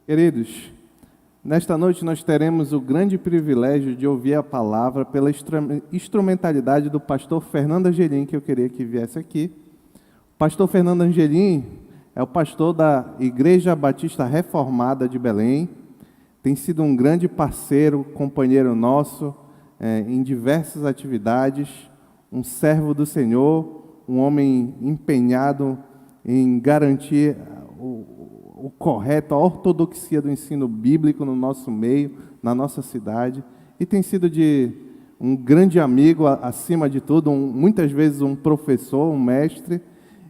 Queridos, nesta noite nós teremos o grande privilégio de ouvir a palavra pela instrumentalidade do pastor Fernando Angelim, que eu queria que viesse aqui. O pastor Fernando Angelim é o pastor da Igreja Batista Reformada de Belém, tem sido um grande parceiro, companheiro nosso em diversas atividades, um servo do Senhor, um homem empenhado em garantir o correto, a ortodoxia do ensino bíblico no nosso meio, na nossa cidade, e tem sido de um grande amigo, acima de tudo, muitas vezes um professor, um mestre,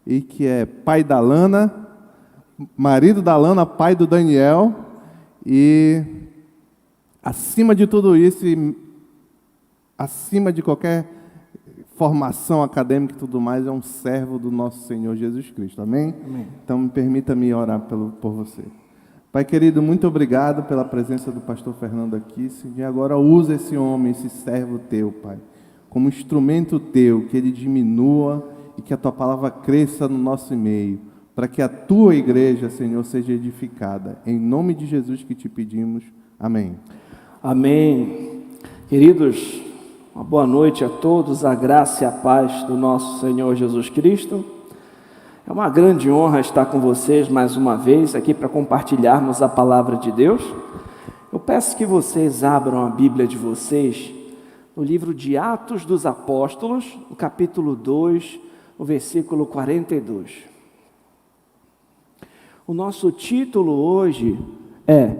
e que é pai da Lana, marido da Lana, pai do Daniel, e acima de tudo isso, e acima de qualquer formação acadêmica e tudo mais, é um servo do nosso Senhor Jesus Cristo, amém? Amém. Então, permita-me orar por você. Pai querido, muito obrigado pela presença do pastor Fernando aqui, Senhor, e agora usa esse homem, esse servo teu, Pai, como instrumento teu, que ele diminua e que a tua palavra cresça no nosso meio, para que a tua igreja, Senhor, seja edificada. Em nome de Jesus que te pedimos, amém. Amém. Queridos, uma boa noite a todos, a graça e a paz do nosso Senhor Jesus Cristo. É uma grande honra estar com vocês mais uma vez aqui para compartilharmos a palavra de Deus. Eu peço que vocês abram a Bíblia de vocês no livro de Atos dos Apóstolos, no capítulo 2, o versículo 42. O nosso título hoje é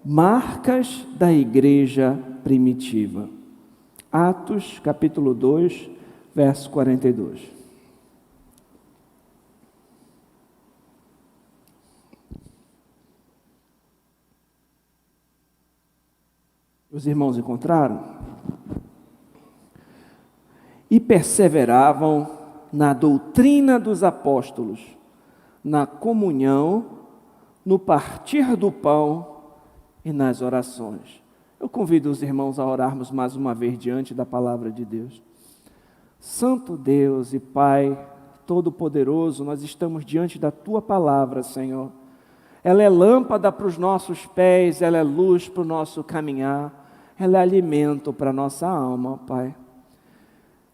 Marcas da Igreja Primitiva. Atos, capítulo 2, verso 42. Os irmãos encontraram? E perseveravam na doutrina dos apóstolos, na comunhão, no partir do pão e nas orações. Eu convido os irmãos a orarmos mais uma vez diante da palavra de Deus. Santo Deus e Pai Todo-Poderoso, nós estamos diante da Tua palavra, Senhor. Ela é lâmpada para os nossos pés, ela é luz para o nosso caminhar, ela é alimento para a nossa alma, Pai.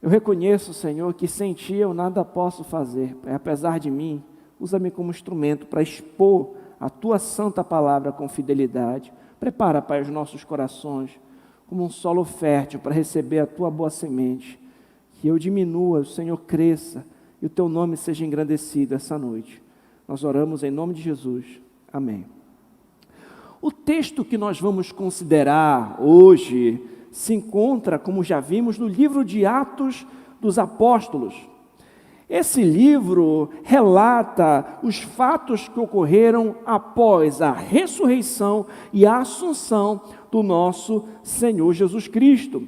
Eu reconheço, Senhor, que sem Ti eu nada posso fazer, Pai. Apesar de mim, usa-me como instrumento para expor a Tua santa palavra com fidelidade. Prepara, Pai, os nossos corações como um solo fértil para receber a Tua boa semente. Que eu diminua, o Senhor cresça e o Teu nome seja engrandecido essa noite. Nós oramos em nome de Jesus. Amém. O texto que nós vamos considerar hoje se encontra, como já vimos, no livro de Atos dos Apóstolos. Esse livro relata os fatos que ocorreram após a ressurreição e a assunção do nosso Senhor Jesus Cristo.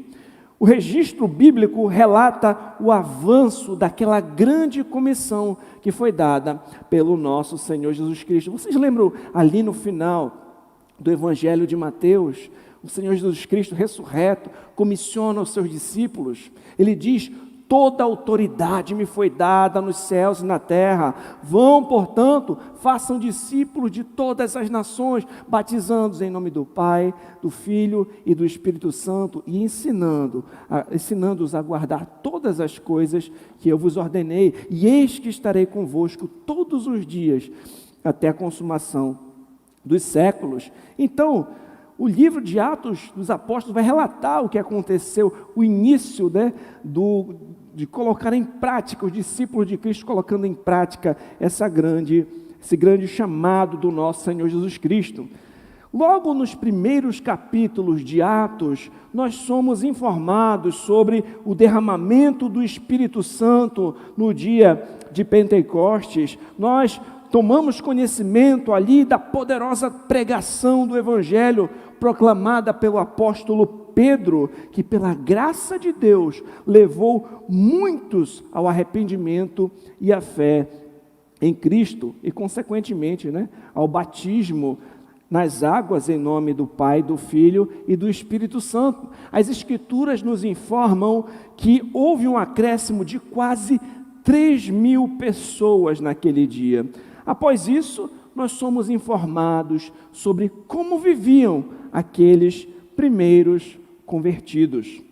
O registro bíblico relata o avanço daquela grande comissão que foi dada pelo nosso Senhor Jesus Cristo. Vocês lembram ali no final do Evangelho de Mateus, o Senhor Jesus Cristo ressurreto comissiona os seus discípulos. Ele diz: toda autoridade me foi dada nos céus e na terra. Vão, portanto, façam discípulos de todas as nações, batizando-os em nome do Pai, do Filho e do Espírito Santo, e ensinando-os a guardar todas as coisas que eu vos ordenei. E eis que estarei convosco todos os dias, até a consumação dos séculos. Então, o livro de Atos dos Apóstolos vai relatar o que aconteceu, o início, de colocar em prática, os discípulos de Cristo colocando em prática esse grande chamado do nosso Senhor Jesus Cristo. Logo nos primeiros capítulos de Atos, nós somos informados sobre o derramamento do Espírito Santo no dia de Pentecostes. Nós tomamos conhecimento ali da poderosa pregação do Evangelho proclamada pelo apóstolo Pedro, que pela graça de Deus levou muitos ao arrependimento e à fé em Cristo e consequentemente, ao batismo nas águas em nome do Pai, do Filho e do Espírito Santo. As Escrituras nos informam que houve um acréscimo de quase 3.000 pessoas naquele dia. Após isso, nós somos informados sobre como viviam aqueles primeiros convertidos.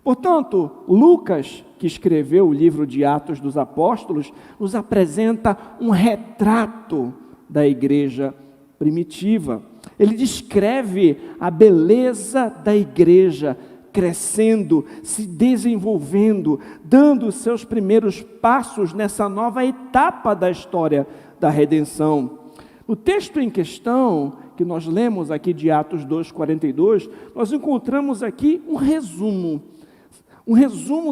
Portanto, Lucas, que escreveu o livro de Atos dos Apóstolos, nos apresenta um retrato da igreja primitiva. Ele descreve a beleza da igreja crescendo, se desenvolvendo, dando os seus primeiros passos nessa nova etapa da história da redenção. No texto em questão, que nós lemos aqui de Atos 2:42, nós encontramos aqui um resumo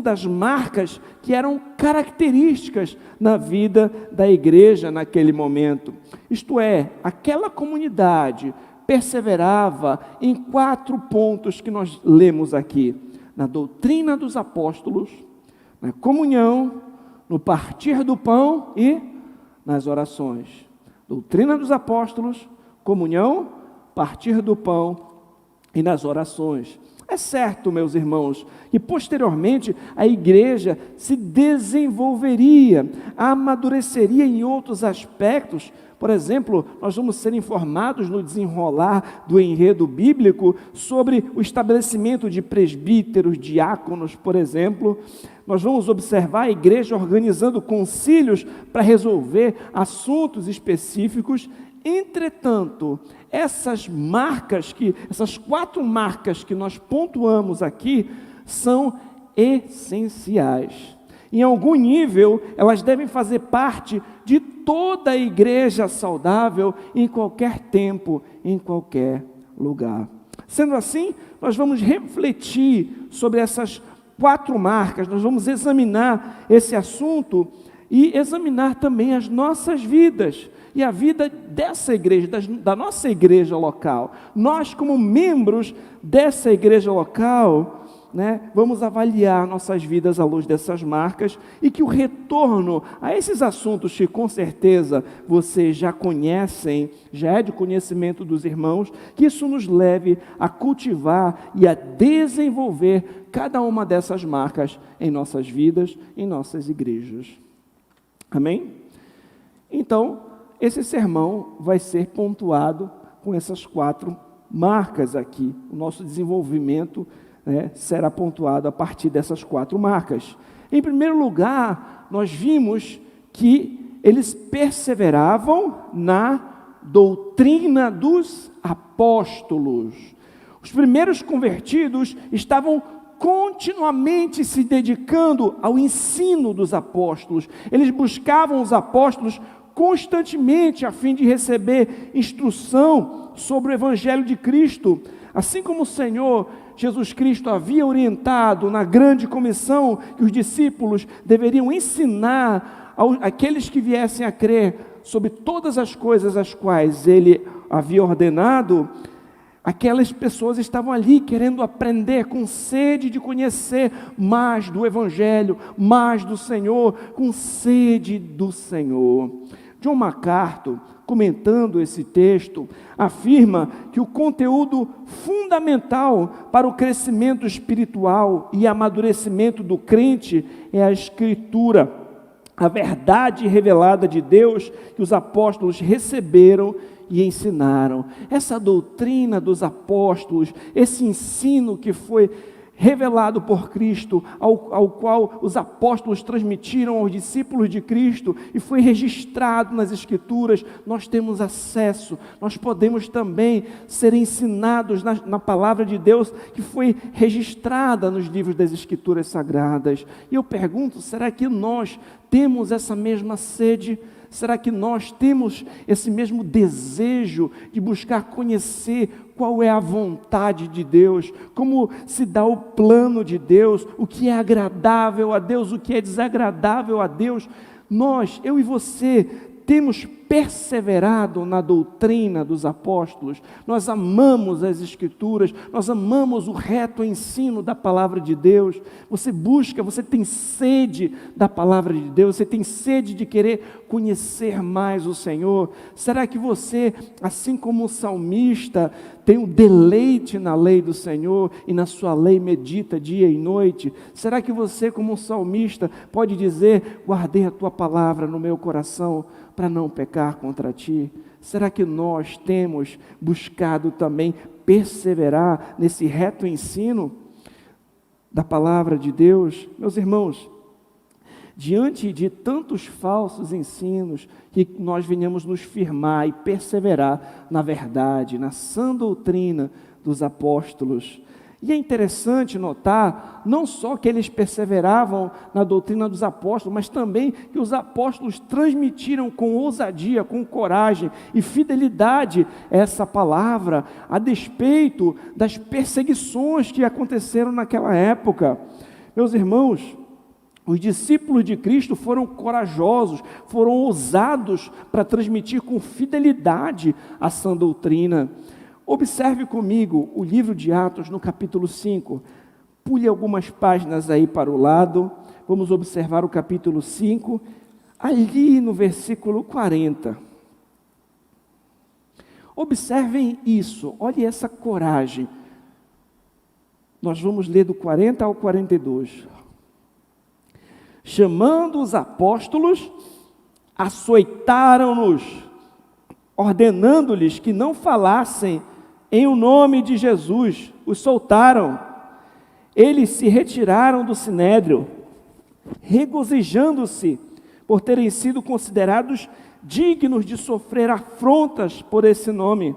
das marcas que eram características na vida da igreja naquele momento. Isto é, aquela comunidade perseverava em 4 pontos que nós lemos aqui: na doutrina dos apóstolos, na comunhão, no partir do pão e nas orações. Doutrina dos apóstolos, comunhão, partir do pão e nas orações. É certo, meus irmãos, que posteriormente a igreja se desenvolveria, amadureceria em outros aspectos. Por exemplo, nós vamos ser informados no desenrolar do enredo bíblico sobre o estabelecimento de presbíteros, diáconos, por exemplo. Nós vamos observar a igreja organizando concílios para resolver assuntos específicos. Entretanto, essas 4 marcas que nós pontuamos aqui são essenciais. Em algum nível, elas devem fazer parte de toda a igreja saudável, em qualquer tempo, em qualquer lugar. Sendo assim, nós vamos refletir sobre essas 4 marcas, nós vamos examinar esse assunto e examinar também as nossas vidas e a vida dessa igreja, da nossa igreja local. Nós, como membros dessa igreja local, vamos avaliar nossas vidas à luz dessas marcas, e que o retorno a esses assuntos que com certeza vocês já conhecem, já é de conhecimento dos irmãos, que isso nos leve a cultivar e a desenvolver cada uma dessas marcas em nossas vidas, em nossas igrejas. Amém? Então, esse sermão vai ser pontuado com essas 4 marcas aqui. O nosso desenvolvimento será pontuado a partir dessas 4 marcas. Em primeiro lugar, nós vimos que eles perseveravam na doutrina dos apóstolos. Os primeiros convertidos estavam continuamente se dedicando ao ensino dos apóstolos. Eles buscavam os apóstolos constantemente a fim de receber instrução sobre o Evangelho de Cristo. Assim como o Senhor Jesus Cristo havia orientado na grande comissão que os discípulos deveriam ensinar àqueles que viessem a crer sobre todas as coisas as quais Ele havia ordenado, aquelas pessoas estavam ali querendo aprender, com sede de conhecer mais do Evangelho, mais do Senhor, com sede do Senhor. John MacArthur, comentando esse texto, afirma que o conteúdo fundamental para o crescimento espiritual e amadurecimento do crente é a Escritura, a verdade revelada de Deus que os apóstolos receberam e ensinaram. Essa doutrina dos apóstolos, esse ensino que foi revelado por Cristo, ao qual os apóstolos transmitiram aos discípulos de Cristo e foi registrado nas Escrituras, nós temos acesso, nós podemos também ser ensinados na palavra de Deus que foi registrada nos livros das Escrituras Sagradas. E eu pergunto, será que nós temos essa mesma sede? Será que nós temos esse mesmo desejo de buscar conhecer qual é a vontade de Deus, como se dá o plano de Deus, o que é agradável a Deus, o que é desagradável a Deus? Nós, eu e você, temos perseverado na doutrina dos apóstolos, nós amamos as Escrituras, nós amamos o reto ensino da palavra de Deus. Você busca, você tem sede da palavra de Deus, você tem sede de querer conhecer mais o Senhor. Será que você, assim como o salmista, tem um deleite na lei do Senhor e na sua lei medita dia e noite? Será que você, como um salmista, pode dizer: guardei a tua palavra no meu coração para não pecar contra ti? será que nós temos buscado também perseverar nesse reto ensino da palavra de Deus? Meus irmãos, diante de tantos falsos ensinos, que nós venhamos nos firmar e perseverar na verdade, na sã doutrina dos apóstolos. E é interessante notar, não só que eles perseveravam na doutrina dos apóstolos, mas também que os apóstolos transmitiram com ousadia, com coragem e fidelidade essa palavra, a despeito das perseguições que aconteceram naquela época. Meus irmãos, os discípulos de Cristo foram corajosos, foram ousados para transmitir com fidelidade a sã doutrina. Observe comigo o livro de Atos no capítulo 5. Pule algumas páginas aí para o lado. Vamos observar o capítulo 5, ali no versículo 40. Observem isso, olhe essa coragem. Nós vamos ler do 40 ao 42. Chamando os apóstolos, açoitaram-nos, ordenando-lhes que não falassem em o nome de Jesus. Os soltaram. Eles se retiraram do sinédrio, regozijando-se por terem sido considerados dignos de sofrer afrontas por esse nome.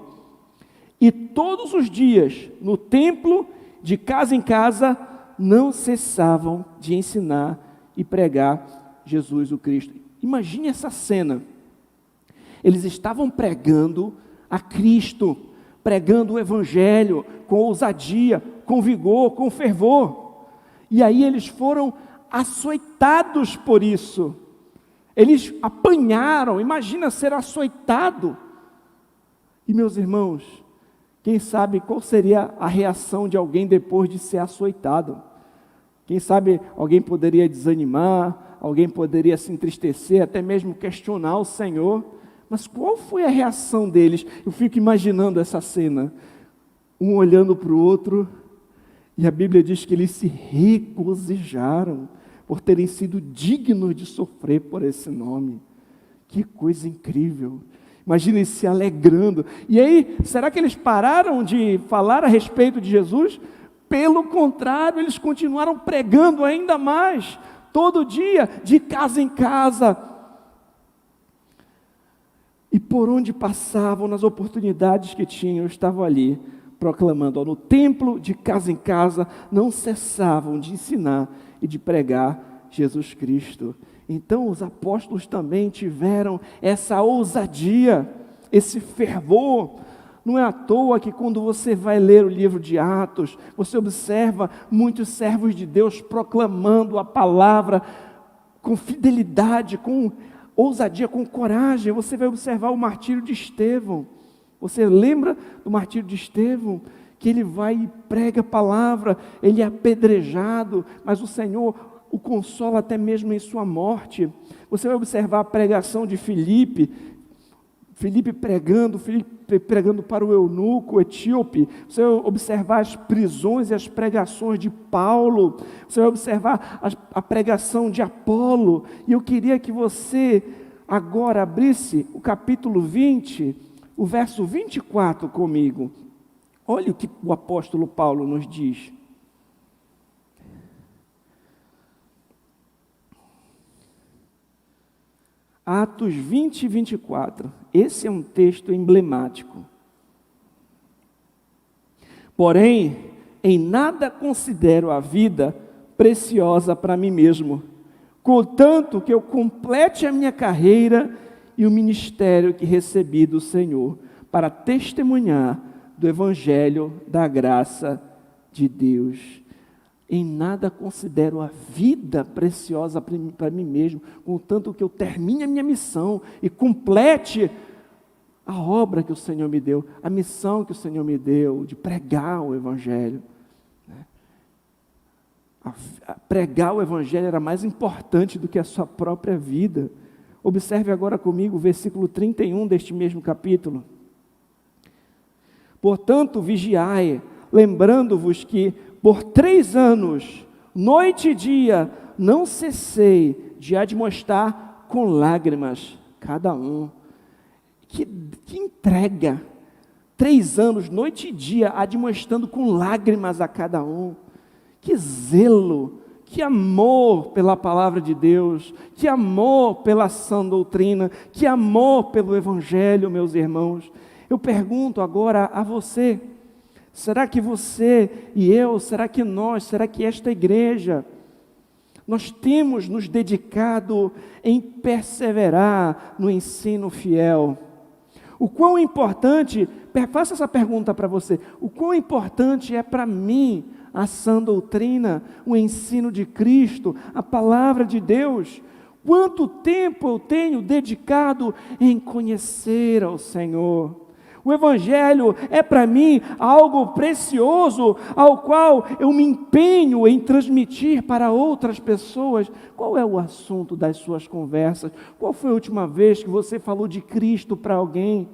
E todos os dias, no templo, de casa em casa, não cessavam de ensinar e pregar Jesus o Cristo. Imagine essa cena. Eles estavam pregando a Cristo, pregando o Evangelho com ousadia, com vigor, com fervor. E aí eles foram açoitados por isso. Eles apanharam, imagina ser açoitado. E meus irmãos, quem sabe qual seria a reação de alguém depois de ser açoitado? Quem sabe alguém poderia desanimar, alguém poderia se entristecer, até mesmo questionar o Senhor. Mas qual foi a reação deles? Eu fico imaginando essa cena, um olhando para o outro, e a Bíblia diz que eles se regozijaram por terem sido dignos de sofrer por esse nome. Que coisa incrível! Imaginem se alegrando. E aí, será que eles pararam de falar a respeito de Jesus? Pelo contrário, eles continuaram pregando ainda mais, todo dia, de casa em casa. E por onde passavam, nas oportunidades que tinham, estavam ali, proclamando. No templo, de casa em casa, não cessavam de ensinar e de pregar Jesus Cristo. Então os apóstolos também tiveram essa ousadia, esse fervor. Não é à toa que quando você vai ler o livro de Atos, você observa muitos servos de Deus proclamando a palavra com fidelidade, com ousadia, com coragem. Você vai observar o martírio de Estevão. Você lembra do martírio de Estevão? Que ele vai e prega a palavra, ele é apedrejado, mas o Senhor o consola até mesmo em sua morte. Você vai observar a pregação de Filipe pregando para o eunuco etíope. Você vai observar as prisões e as pregações de Paulo. Você vai observar a pregação de Apolo. E eu queria que você agora abrisse o capítulo 20, o verso 24 comigo. Olha o que o apóstolo Paulo nos diz. Atos 20 e 24. Esse é um texto emblemático. Porém, em nada considero a vida preciosa para mim mesmo, contanto que eu complete a minha carreira e o ministério que recebi do Senhor, para testemunhar do Evangelho da graça de Deus. Em nada considero a vida preciosa para mim mesmo, contanto que eu termine a minha missão e complete a obra que o Senhor me deu, a missão que o Senhor me deu de pregar o Evangelho. Pregar o Evangelho era mais importante do que a sua própria vida. Observe agora comigo o versículo 31 deste mesmo capítulo. Portanto, vigiai, lembrando-vos que por 3 anos, noite e dia, não cessei de admoestar com lágrimas cada um. Que entrega! 3 anos, noite e dia, admoestando com lágrimas a cada um. Que zelo, que amor pela palavra de Deus, que amor pela sã doutrina, que amor pelo Evangelho, meus irmãos. Eu pergunto agora a você, será que você e eu, será que nós, será que esta igreja, nós temos nos dedicado em perseverar no ensino fiel? O quão importante, faça essa pergunta para você, o quão importante é para mim a sã doutrina, o ensino de Cristo, a palavra de Deus? Quanto tempo eu tenho dedicado em conhecer ao Senhor? O Evangelho é para mim algo precioso, ao qual eu me empenho em transmitir para outras pessoas. Qual é o assunto das suas conversas? Qual foi a última vez que você falou de Cristo para alguém?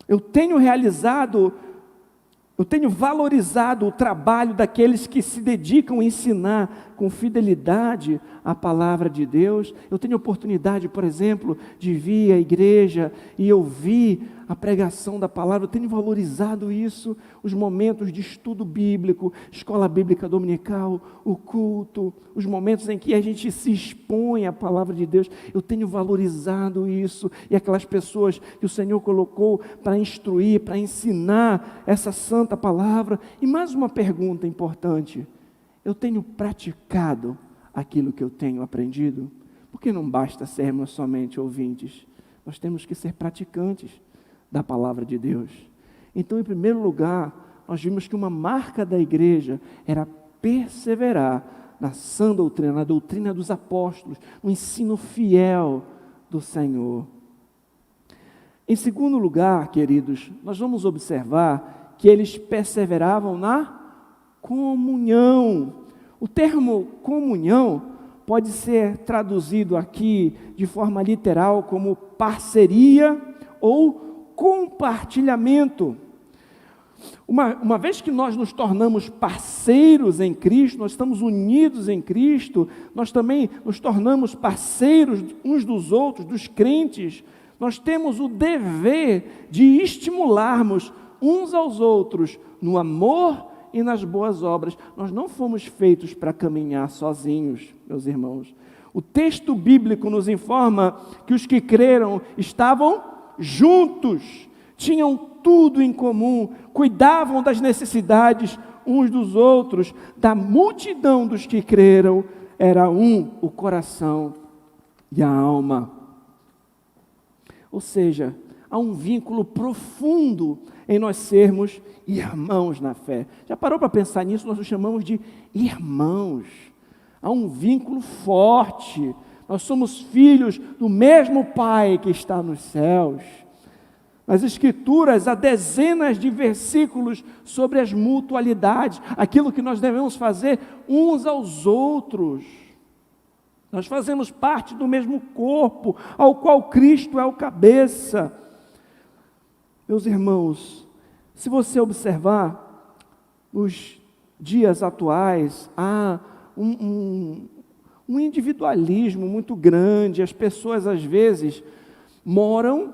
Eu tenho valorizado o trabalho daqueles que se dedicam a ensinar com fidelidade a palavra de Deus. Eu tenho oportunidade, por exemplo, de vir à igreja e ouvir a pregação da palavra. Eu tenho valorizado isso, os momentos de estudo bíblico, escola bíblica dominical, o culto, os momentos em que a gente se expõe à palavra de Deus. Eu tenho valorizado isso, e aquelas pessoas que o Senhor colocou para instruir, para ensinar essa santa palavra. E mais uma pergunta importante: eu tenho praticado aquilo que eu tenho aprendido? Porque não basta sermos somente ouvintes, nós temos que ser praticantes da palavra de Deus. Então, em primeiro lugar, nós vimos que uma marca da igreja era perseverar na sã doutrina, na doutrina dos apóstolos, no ensino fiel do Senhor. Em segundo lugar, queridos, nós vamos observar que eles perseveravam na comunhão. O termo comunhão pode ser traduzido aqui de forma literal como parceria ou compartilhamento. Uma vez que nós nos tornamos parceiros em Cristo, nós estamos unidos em Cristo, nós também nos tornamos parceiros uns dos outros, dos crentes. Nós temos o dever de estimularmos uns aos outros no amor e nas boas obras. Nós não fomos feitos para caminhar sozinhos, meus irmãos. O texto bíblico nos informa que os que creram estavam juntos, tinham tudo em comum, cuidavam das necessidades uns dos outros. Da multidão dos que creram, era um o coração e a alma. Ou seja, há um vínculo profundo em nós sermos irmãos na fé. Já parou para pensar nisso? Nós nos chamamos de irmãos. Há um vínculo forte. Nós somos filhos do mesmo Pai que está nos céus. Nas Escrituras, há dezenas de versículos sobre as mutualidades, aquilo que nós devemos fazer uns aos outros. Nós fazemos parte do mesmo corpo, ao qual Cristo é o cabeça. Meus irmãos, se você observar, nos dias atuais, há um individualismo muito grande. As pessoas, às vezes, moram,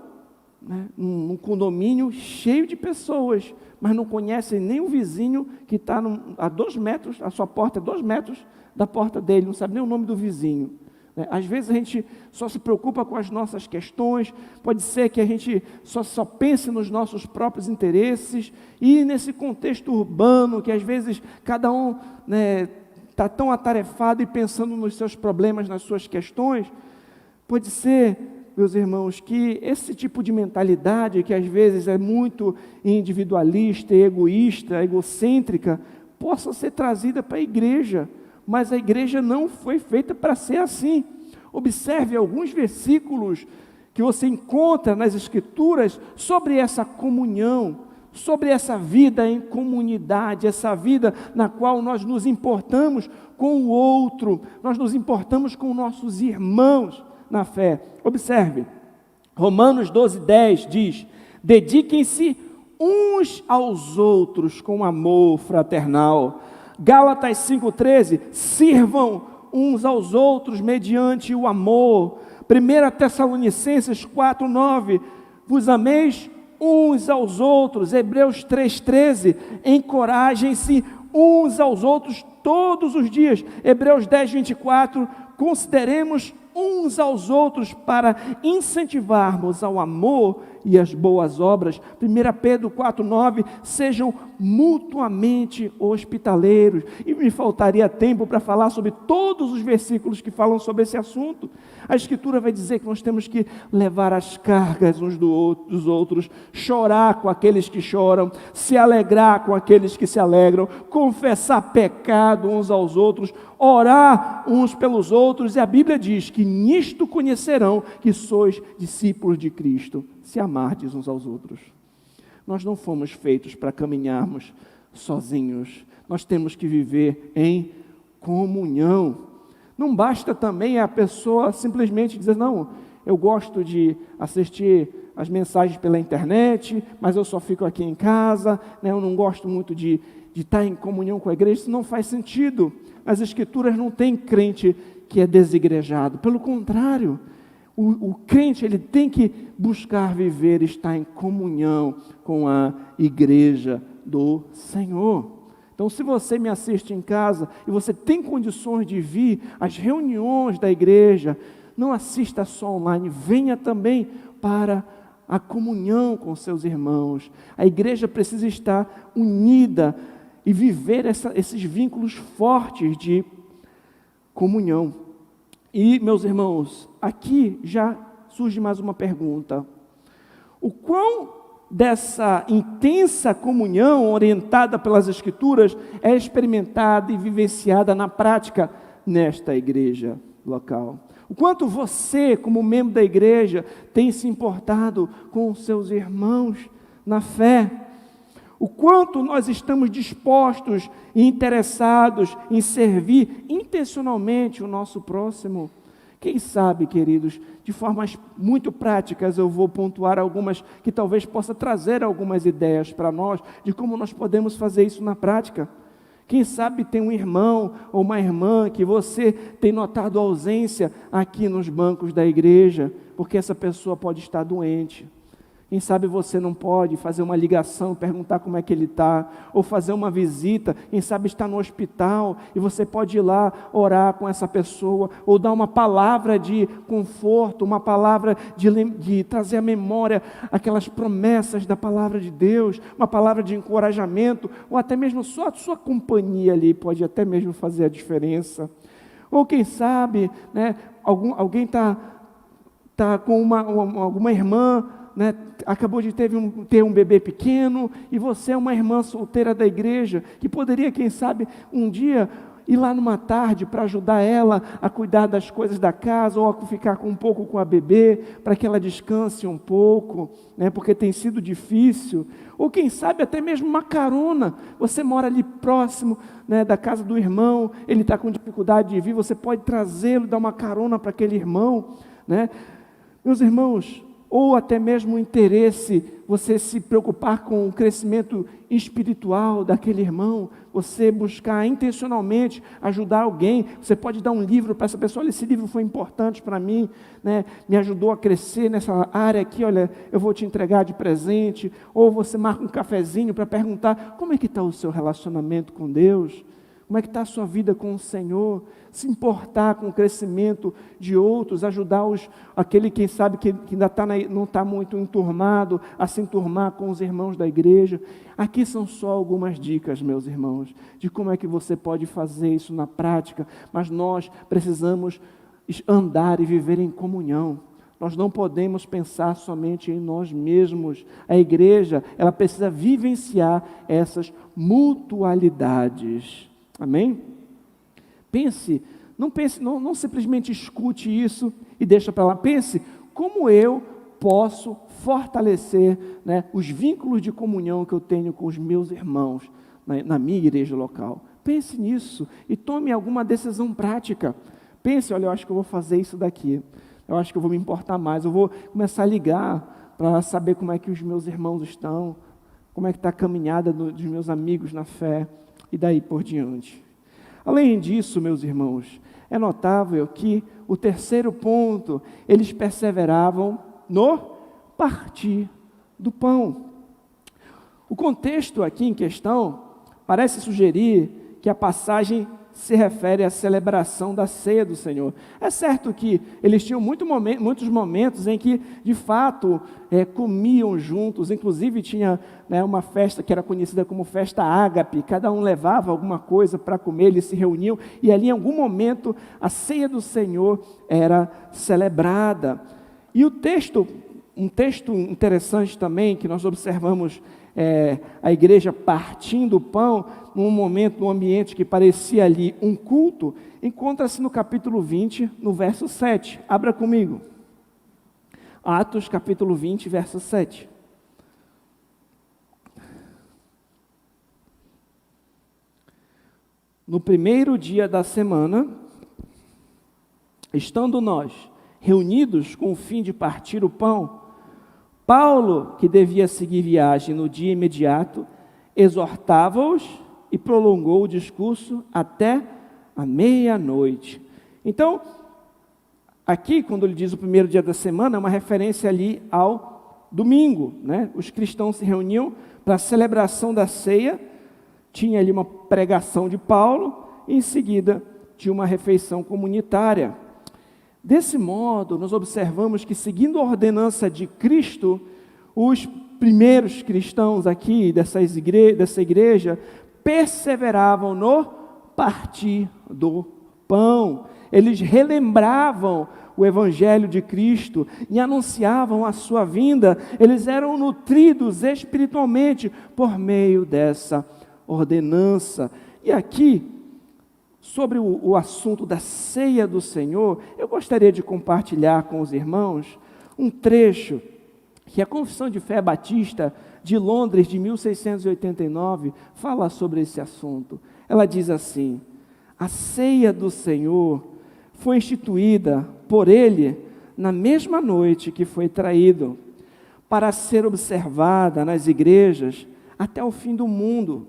num condomínio cheio de pessoas, mas não conhecem nem o vizinho que está a 2 metros, a sua porta é 2 metros da porta dele, não sabe nem o nome do vizinho. Às vezes a gente só se preocupa com as nossas questões, pode ser que a gente só pense nos nossos próprios interesses, e nesse contexto urbano, que às vezes cada um está tão atarefado e pensando nos seus problemas, nas suas questões, pode ser, meus irmãos, que esse tipo de mentalidade, que às vezes é muito individualista, egoísta, egocêntrica, possa ser trazida para a igreja, mas a igreja não foi feita para ser assim. Observe alguns versículos que você encontra nas Escrituras sobre essa comunhão, sobre essa vida em comunidade, essa vida na qual nós nos importamos com o outro, nós nos importamos com nossos irmãos na fé. Observe, Romanos 12:10 diz: dediquem-se uns aos outros com amor fraternal. Gálatas 5:13, sirvam uns aos outros mediante o amor. 1 Tessalonicenses 4:9, vos ameis uns aos outros. Hebreus 3:13, encorajem-se uns aos outros todos os dias. Hebreus 10:24, consideremos uns aos outros para incentivarmos ao amor e às boas obras. 1 Pedro 4:9, sejam mutuamente hospitaleiros. E me faltaria tempo para falar sobre todos os versículos que falam sobre esse assunto. A Escritura vai dizer que nós temos que levar as cargas uns dos outros, chorar com aqueles que choram, se alegrar com aqueles que se alegram, confessar pecado uns aos outros, orar uns pelos outros. E a Bíblia diz que nisto conhecerão que sois discípulos de Cristo, se amardes uns aos outros. Nós não fomos feitos para caminharmos sozinhos. Nós temos que viver em comunhão. Não basta também a pessoa simplesmente dizer, não, eu gosto de assistir as mensagens pela internet, mas eu só fico aqui em casa, né? Eu não gosto muito de estar em comunhão com a igreja. Isso não faz sentido. As Escrituras não tem crente que é desigrejado. Pelo contrário, o crente ele tem que buscar viver, estar em comunhão com a igreja do Senhor. Então, se você me assiste em casa e você tem condições de vir às reuniões da igreja, não assista só online, venha também para a comunhão com seus irmãos. A igreja precisa estar unida e viver esses vínculos fortes de comunhão. E, meus irmãos, aqui já surge mais uma pergunta. O quão dessa intensa comunhão orientada pelas Escrituras é experimentada e vivenciada na prática nesta igreja local? O quanto você, como membro da igreja, tem se importado com os seus irmãos na fé? O quanto nós estamos dispostos e interessados em servir intencionalmente o nosso próximo? Quem sabe, queridos, de formas muito práticas eu vou pontuar algumas que talvez possa trazer algumas ideias para nós de como nós podemos fazer isso na prática. Quem sabe tem um irmão ou uma irmã que você tem notado a ausência aqui nos bancos da igreja, porque essa pessoa pode estar doente. Quem sabe você não pode fazer uma ligação, perguntar como é que ele está, ou fazer uma visita, quem sabe está no hospital, e você pode ir lá orar com essa pessoa, ou dar uma palavra de conforto, uma palavra de trazer à memória aquelas promessas da palavra de Deus, uma palavra de encorajamento, ou até mesmo só a sua companhia ali pode até mesmo fazer a diferença. Ou quem sabe, né, alguém está com alguma irmã, né, acabou de ter um bebê pequeno, e você é uma irmã solteira da igreja, que poderia, quem sabe, um dia ir lá numa tarde para ajudar ela a cuidar das coisas da casa, ou a ficar um pouco com a bebê, para que ela descanse um pouco, né, porque tem sido difícil. Ou quem sabe até mesmo uma carona, você mora ali próximo, né, da casa do irmão, ele está com dificuldade de vir, você pode trazê-lo, dar uma carona para aquele irmão, né? Meus irmãos, ou até mesmo o interesse, você se preocupar com o crescimento espiritual daquele irmão, você buscar intencionalmente ajudar alguém, você pode dar um livro para essa pessoa, olha, esse livro foi importante para mim, né, me ajudou a crescer nessa área aqui, olha, eu vou te entregar de presente, ou você marca um cafezinho para perguntar, como é que está o seu relacionamento com Deus? Como é que está a sua vida com o Senhor? Se importar com o crescimento de outros, ajudar aquele, quem sabe, que ainda não está muito enturmado, a se enturmar com os irmãos da igreja. Aqui são só algumas dicas, meus irmãos, de como é que você pode fazer isso na prática, mas nós precisamos andar e viver em comunhão. Nós não podemos pensar somente em nós mesmos. A igreja, ela precisa vivenciar essas mutualidades. Amém? Não simplesmente escute isso e deixa para lá. Pense, como eu posso fortalecer, né, os vínculos de comunhão que eu tenho com os meus irmãos na minha igreja local. Pense nisso e tome alguma decisão prática. Pense, olha, eu acho que eu vou fazer isso daqui. Eu acho que eu vou me importar mais. Eu vou começar a ligar para saber como é que os meus irmãos estão, como é que está a caminhada dos meus amigos na fé, e daí por diante. Além disso, meus irmãos, É notável que o terceiro ponto, eles perseveravam no partir do pão. O contexto aqui em questão parece sugerir que a passagem se refere à celebração da ceia do Senhor. É certo que eles tinham muitos momentos em que, de fato, comiam juntos, inclusive tinha uma festa que era conhecida como festa ágape, cada um levava alguma coisa para comer, eles se reuniam, e ali em algum momento a ceia do Senhor era celebrada. E um texto interessante também, que nós observamos a igreja partindo o pão, num ambiente que parecia ali um culto, encontra-se no capítulo 20, no verso 7. Abra comigo. Atos, capítulo 20, verso 7. No primeiro dia da semana, estando nós reunidos com o fim de partir o pão, Paulo, que devia seguir viagem no dia imediato, exortava-os e prolongou o discurso até a meia-noite. Então, aqui, quando ele diz o primeiro dia da semana, é uma referência ali ao domingo, né? Os cristãos se reuniam para a celebração da ceia, tinha ali uma pregação de Paulo, e em seguida tinha uma refeição comunitária. Desse modo, nós observamos que, seguindo a ordenança de Cristo, os primeiros cristãos aqui dessa igreja perseveravam no partir do pão. Eles relembravam o Evangelho de Cristo e anunciavam a sua vinda. Eles eram nutridos espiritualmente por meio dessa ordenança. E aqui, sobre o assunto da ceia do Senhor, eu gostaria de compartilhar com os irmãos um trecho que a Confissão de Fé Batista de Londres, de 1689, fala sobre esse assunto. Ela diz assim: a ceia do Senhor foi instituída por Ele na mesma noite que foi traído, para ser observada nas igrejas até o fim do mundo,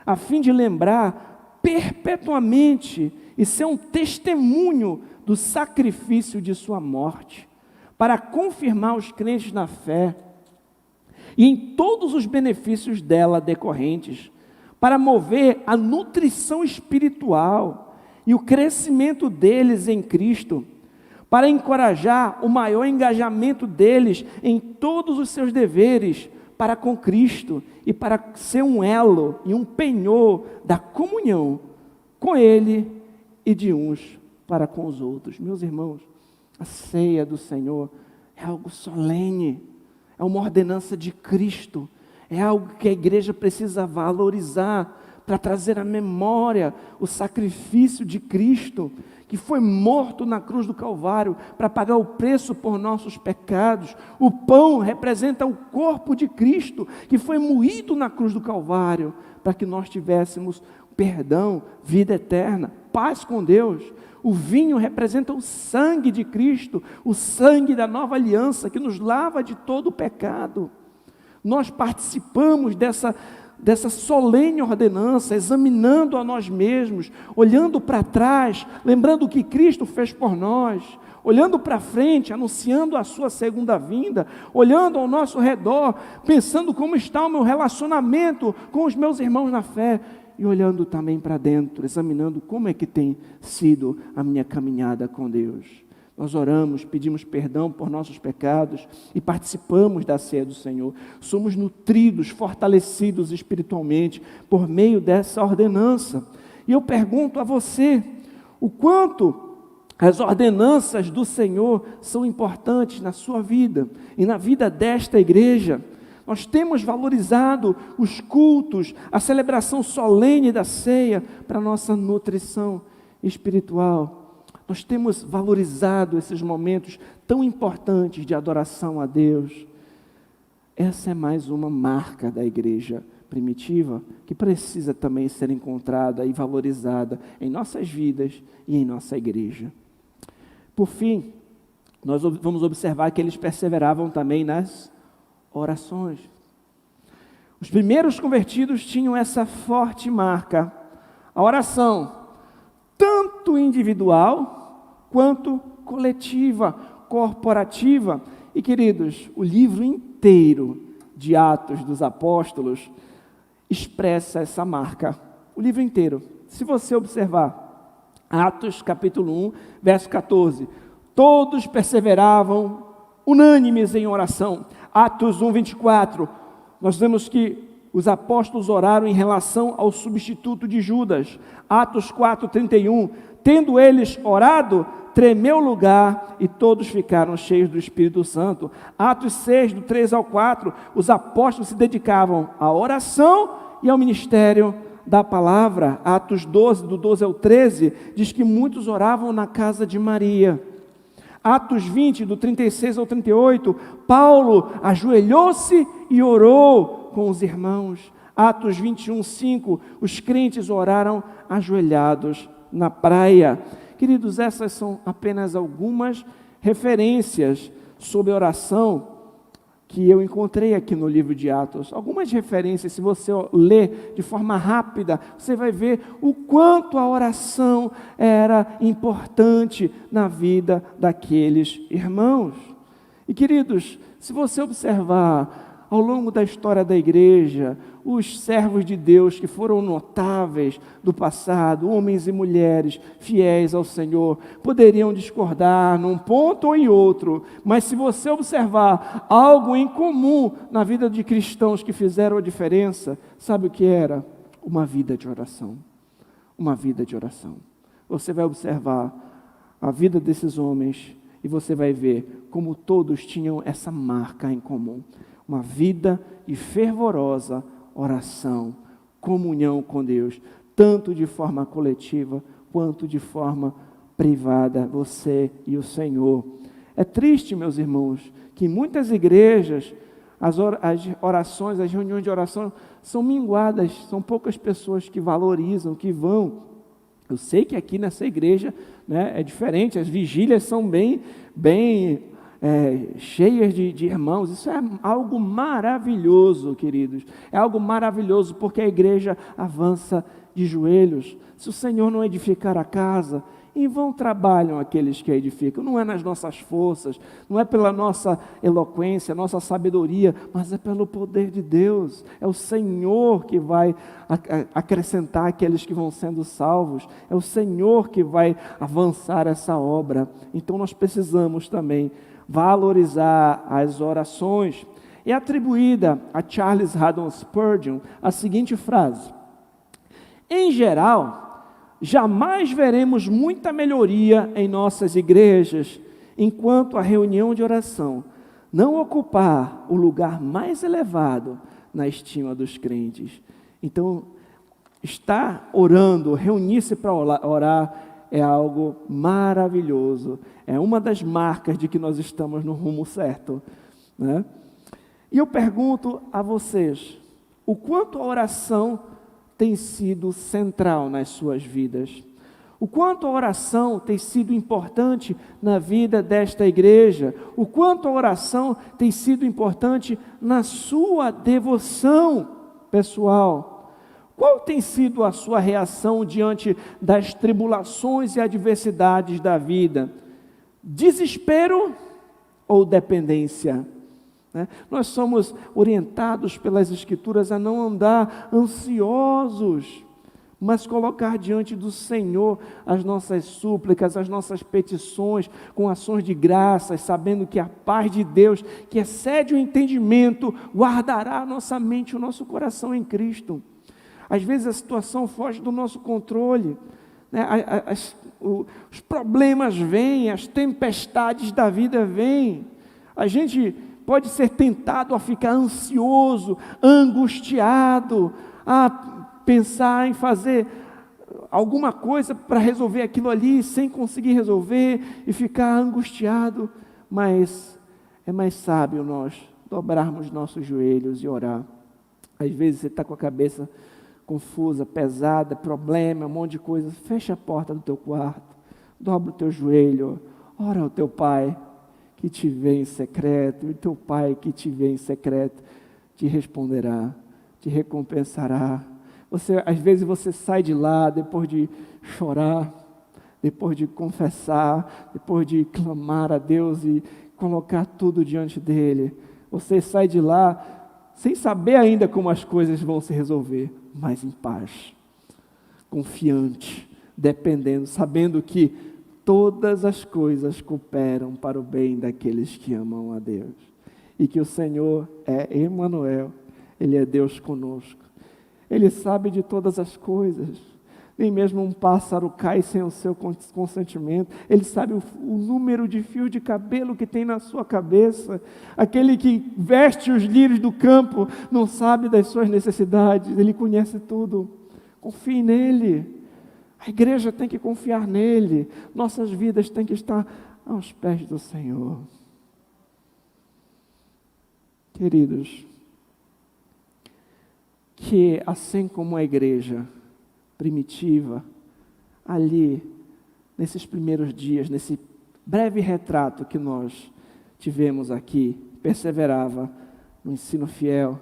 a fim de lembrar perpetuamente e ser um testemunho do sacrifício de sua morte, para confirmar os crentes na fé e em todos os benefícios dela decorrentes, para mover a nutrição espiritual e o crescimento deles em Cristo, para encorajar o maior engajamento deles em todos os seus deveres para com Cristo e para ser um elo e um penhor da comunhão com Ele e de uns para com os outros. Meus irmãos, a ceia do Senhor é algo solene, é uma ordenança de Cristo, é algo que a igreja precisa valorizar para trazer à memória o sacrifício de Cristo, que foi morto na cruz do Calvário para pagar o preço por nossos pecados. O pão representa o corpo de Cristo, que foi moído na cruz do Calvário para que nós tivéssemos perdão, vida eterna, paz com Deus. O vinho representa o sangue de Cristo, o sangue da nova aliança que nos lava de todo o pecado. Nós participamos dessa solene ordenança, examinando a nós mesmos, olhando para trás, lembrando o que Cristo fez por nós, olhando para frente, anunciando a sua segunda vinda, olhando ao nosso redor, pensando como está o meu relacionamento com os meus irmãos na fé, e olhando também para dentro, examinando como é que tem sido a minha caminhada com Deus. Nós oramos, pedimos perdão por nossos pecados e participamos da ceia do Senhor. Somos nutridos, fortalecidos espiritualmente por meio dessa ordenança. E eu pergunto a você, o quanto as ordenanças do Senhor são importantes na sua vida e na vida desta igreja. Nós temos valorizado os cultos, a celebração solene da ceia para a nossa nutrição espiritual. Nós temos valorizado esses momentos tão importantes de adoração a Deus. Essa é mais uma marca da igreja primitiva que precisa também ser encontrada e valorizada em nossas vidas e em nossa igreja. Por fim, nós vamos observar que eles perseveravam também nas orações. Os primeiros convertidos tinham essa forte marca, a oração, tanto tanto individual quanto coletiva, corporativa. E, queridos, o livro inteiro de Atos dos Apóstolos expressa essa marca. O livro inteiro. Se você observar, Atos capítulo 1, verso 14. Todos perseveravam unânimes em oração. Atos 1, 24. Nós vemos que os apóstolos oraram em relação ao substituto de Judas. Atos 4, 31. Tendo eles orado, tremeu o lugar e todos ficaram cheios do Espírito Santo. Atos 6, do 3 ao 4. Os apóstolos se dedicavam à oração e ao ministério da palavra. Atos 12, do 12 ao 13, diz que muitos oravam na casa de Maria. Atos 20, do 36 ao 38, Paulo ajoelhou-se e orou com os irmãos. Atos 21, 5, os crentes oraram ajoelhados na praia. Queridos, essas são apenas algumas referências sobre oração que eu encontrei aqui no livro de Atos. Algumas referências, se você ler de forma rápida, você vai ver o quanto a oração era importante na vida daqueles irmãos. E, queridos, se você observar ao longo da história da igreja, os servos de Deus que foram notáveis do passado, homens e mulheres fiéis ao Senhor, poderiam discordar num ponto ou em outro, mas se você observar algo em comum na vida de cristãos que fizeram a diferença, sabe o que era? Uma vida de oração. Uma vida de oração. Você vai observar a vida desses homens e você vai ver como todos tinham essa marca em comum. Uma vida de fervorosa oração, comunhão com Deus, tanto de forma coletiva quanto de forma privada, você e o Senhor. É triste, meus irmãos, que em muitas igrejas as orações, as reuniões de oração são minguadas, são poucas pessoas que valorizam, que vão. Eu sei que aqui nessa igreja, né, é diferente, as vigílias são bem cheias de irmãos. Isso é algo maravilhoso, queridos. É algo maravilhoso porque a igreja avança de joelhos. Se o Senhor não edificar a casa, em vão trabalham aqueles que a edificam. Não é nas nossas forças, não é pela nossa eloquência, nossa sabedoria, mas é pelo poder de Deus. É o Senhor que vai acrescentar aqueles que vão sendo salvos. É o Senhor que vai avançar essa obra. Então nós precisamos também valorizar as orações. É atribuída a Charles Haddon Spurgeon a seguinte frase: em geral, jamais veremos muita melhoria em nossas igrejas enquanto a reunião de oração não ocupar o lugar mais elevado na estima dos crentes. Então, estar orando, reunir-se para orar é algo maravilhoso. É uma das marcas de que nós estamos no rumo certo, né? E eu pergunto a vocês, o quanto a oração tem sido central nas suas vidas? O quanto a oração tem sido importante na vida desta igreja? O quanto a oração tem sido importante na sua devoção pessoal? Qual tem sido a sua reação diante das tribulações e adversidades da vida? Desespero ou dependência? Nós somos orientados pelas Escrituras a não andar ansiosos, mas colocar diante do Senhor as nossas súplicas, as nossas petições, com ações de graças, sabendo que a paz de Deus, que excede o entendimento, guardará a nossa mente e o nosso coração em Cristo. Às vezes a situação foge do nosso controle, né? Os problemas vêm, as tempestades da vida vêm, a gente pode ser tentado a ficar ansioso, angustiado, a pensar em fazer alguma coisa para resolver aquilo ali, sem conseguir resolver e ficar angustiado, mas é mais sábio nós dobrarmos nossos joelhos e orar. Às vezes você está com a cabeça confusa, pesada, problema, um monte de coisa, fecha a porta do teu quarto, dobra o teu joelho, ora ao teu Pai que te vê em secreto, e teu Pai que te vê em secreto te responderá, te recompensará. Às vezes você sai de lá depois de chorar, depois de confessar, depois de clamar a Deus e colocar tudo diante dele, você sai de lá sem saber ainda como as coisas vão se resolver, mas em paz, confiante, dependendo, sabendo que todas as coisas cooperam para o bem daqueles que amam a Deus. E que o Senhor é Emanuel, Ele é Deus conosco. Ele sabe de todas as coisas. Nem mesmo um pássaro cai sem o seu consentimento. Ele sabe o número de fios de cabelo que tem na sua cabeça. Aquele que veste os lírios do campo não sabe das suas necessidades. Ele conhece tudo. Confie nele. A igreja tem que confiar nele. Nossas vidas têm que estar aos pés do Senhor. Queridos, que assim como a igreja primitiva, ali, nesses primeiros dias, nesse breve retrato que nós tivemos aqui, perseverava no ensino fiel,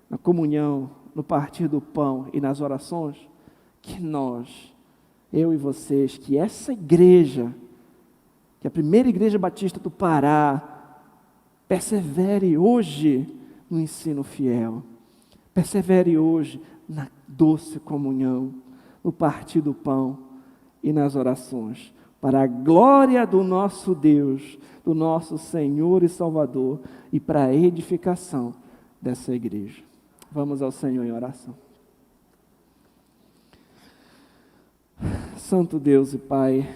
na comunhão, no partir do pão e nas orações, que nós, eu e vocês, que essa igreja, que a primeira igreja batista do Pará, persevere hoje no ensino fiel, persevere hoje na doce comunhão, no partir do pão e nas orações, para a glória do nosso Deus, do nosso Senhor e Salvador, e para a edificação dessa igreja. Vamos ao Senhor em oração. Santo Deus e Pai,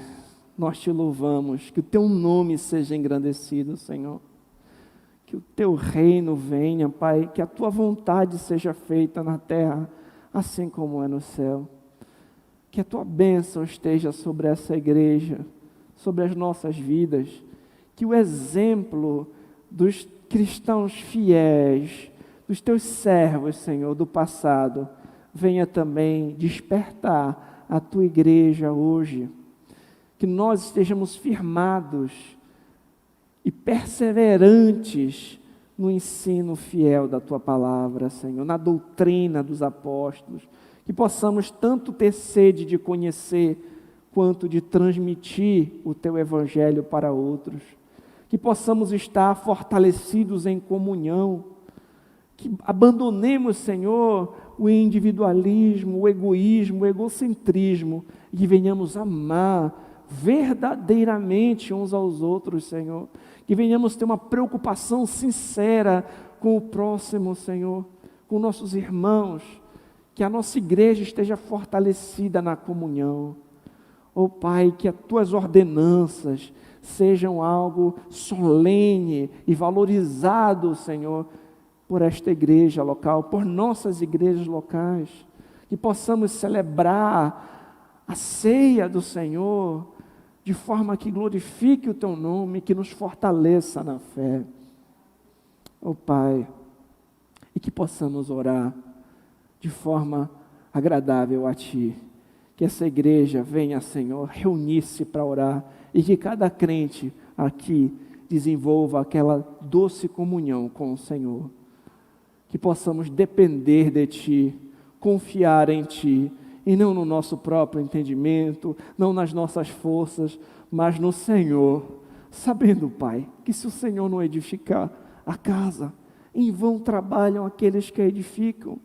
nós te louvamos, que o teu nome seja engrandecido, Senhor. Que o teu reino venha, Pai, que a tua vontade seja feita na terra, assim como é no céu. Que a tua bênção esteja sobre essa igreja, sobre as nossas vidas. Que o exemplo dos cristãos fiéis, dos teus servos, Senhor, do passado, venha também despertar a tua igreja hoje. Que nós estejamos firmados e perseverantes no ensino fiel da tua palavra, Senhor, na doutrina dos apóstolos, que possamos tanto ter sede de conhecer, quanto de transmitir o teu evangelho para outros, que possamos estar fortalecidos em comunhão, que abandonemos, Senhor, o individualismo, o egoísmo, o egocentrismo, e que venhamos amar verdadeiramente uns aos outros, Senhor, que venhamos ter uma preocupação sincera com o próximo, Senhor, com nossos irmãos, que a nossa igreja esteja fortalecida na comunhão. Oh Pai, que as tuas ordenanças sejam algo solene e valorizado, Senhor, por esta igreja local, por nossas igrejas locais, que possamos celebrar a ceia do Senhor de forma que glorifique o teu nome, que nos fortaleça na fé. Oh Pai, e que possamos orar de forma agradável a Ti. Que essa igreja venha, Senhor, reunir-se para orar e que cada crente aqui desenvolva aquela doce comunhão com o Senhor. Que possamos depender de Ti, confiar em Ti, e não no nosso próprio entendimento, não nas nossas forças, mas no Senhor, sabendo, Pai, que se o Senhor não edificar a casa, em vão trabalham aqueles que a edificam.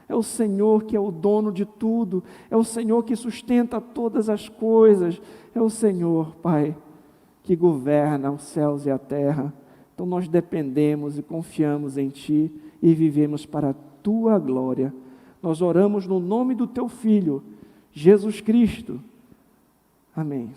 É o Senhor que é o dono de tudo, é o Senhor que sustenta todas as coisas, é o Senhor, Pai, que governa os céus e a terra. Então nós dependemos e confiamos em Ti e vivemos para a Tua glória. Nós oramos no nome do Teu Filho, Jesus Cristo. Amém.